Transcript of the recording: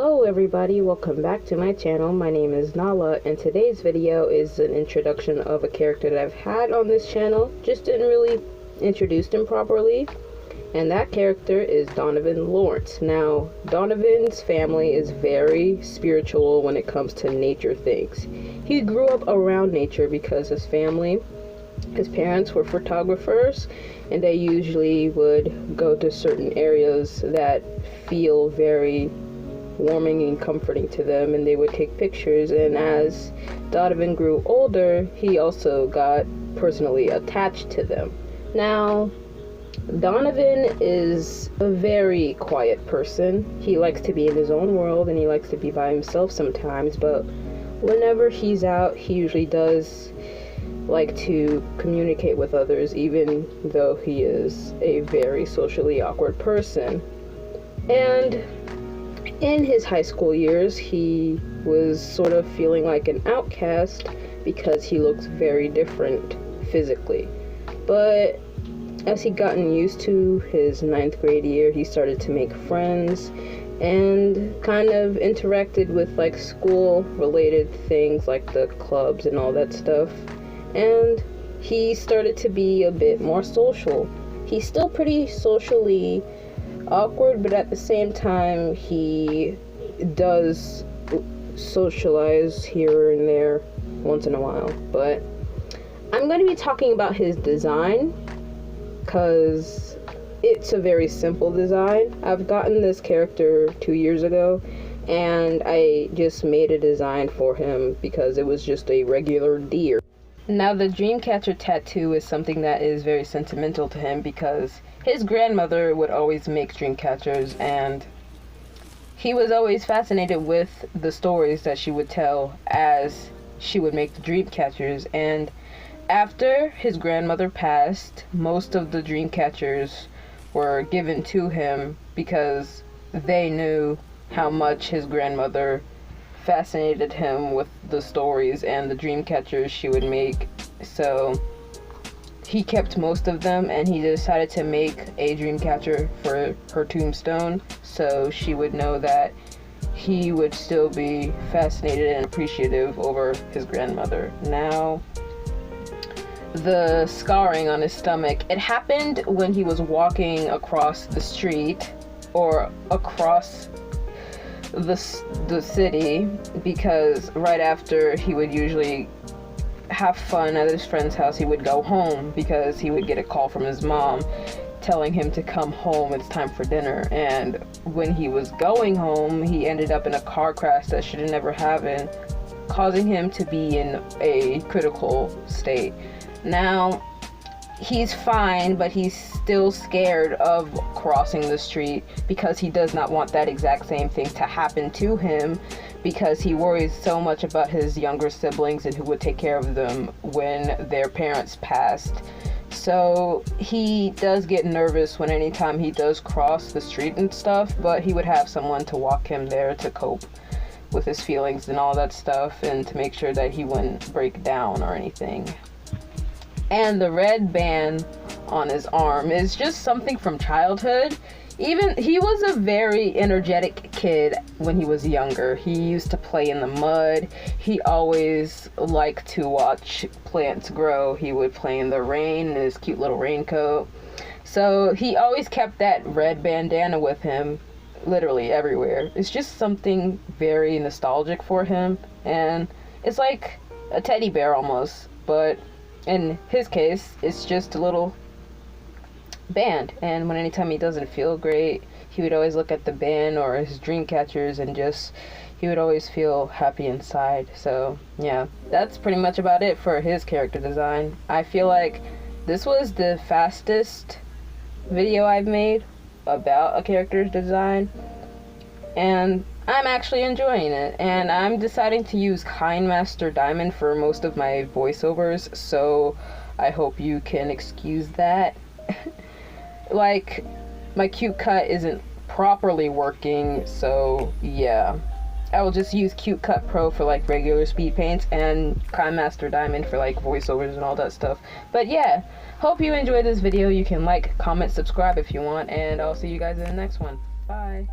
Hello everybody, welcome back to my channel. My name is Nala, and today's video is an introduction of a character that I've had on this channel, just didn't really introduce him properly, and that character is Donovan Lawrence. Now, Donovan's family is very spiritual when it comes to nature things. He grew up around nature because his parents were photographers, and they usually would go to certain areas that feel very warming and comforting to them, and they would take pictures. And as Donovan grew older, he also got personally attached to them. Now, Donovan is a very quiet person. He likes to be in his own world, and he likes to be by himself sometimes, but whenever he's out, he usually does like to communicate with others, even though he is a very socially awkward person. And in his high school years, he was sort of feeling like an outcast because he looks very different physically. But as he gotten used to his 9th grade year, he started to make friends and kind of interacted with like school related things like the clubs and all that stuff. And he started to be a bit more social. He's still pretty socially awkward, but at the same time he does socialize here and there once in a while. But I'm going to be talking about his design because it's a very simple design. I've gotten this character 2 years ago, and I just made a design for him because it was just a regular deer. Now, the Dreamcatcher tattoo is something that is very sentimental to him because his grandmother would always make dream catchers, and he was always fascinated with the stories that she would tell as she would make the dream catchers. And after his grandmother passed, most of the dream catchers were given to him because they knew how much his grandmother fascinated him with the stories and the dream catchers she would make. So he kept most of them, and he decided to make a dream catcher for her tombstone so she would know that he would still be fascinated and appreciative over his grandmother. Now, the scarring on his stomach, it happened when he was walking across the street or across the city, because right after he would usually have fun at his friend's house, he would go home because he would get a call from his mom telling him to come home, it's time for dinner. And when he was going home, he ended up in a car crash that should have never happened, causing him to be in a critical state. Now, he's fine, but he's still scared of crossing the street because he does not want that exact same thing to happen to him, because he worries so much about his younger siblings and who would take care of them when their parents passed. So he does get nervous when anytime he does cross the street and stuff, but he would have someone to walk him there to cope with his feelings and all that stuff, and to make sure that he wouldn't break down or anything. And the red band on his arm is just something from childhood. Even he was a very energetic kid when he was younger. He used to play in the mud. He always liked to watch plants grow. He would play in the rain in his cute little raincoat. So he always kept that red bandana with him literally everywhere. It's just something very nostalgic for him, and it's like a teddy bear almost, but in his case, it's just a little band. And when anytime he doesn't feel great, he would always look at the band or his dream catchers, and just he would always feel happy inside. So yeah, that's pretty much about it for his character design. I feel like this was the fastest video I've made about a character's design, and I'm actually enjoying it, and I'm deciding to use KineMaster Diamond for most of my voiceovers, so I hope you can excuse that. Like, my cute cut isn't properly working, so yeah. I will just use Cute Cut Pro for like regular speed paints, and KineMaster Diamond for like voiceovers and all that stuff. But yeah, hope you enjoyed this video. You can like, comment, subscribe if you want, and I'll see you guys in the next one. Bye.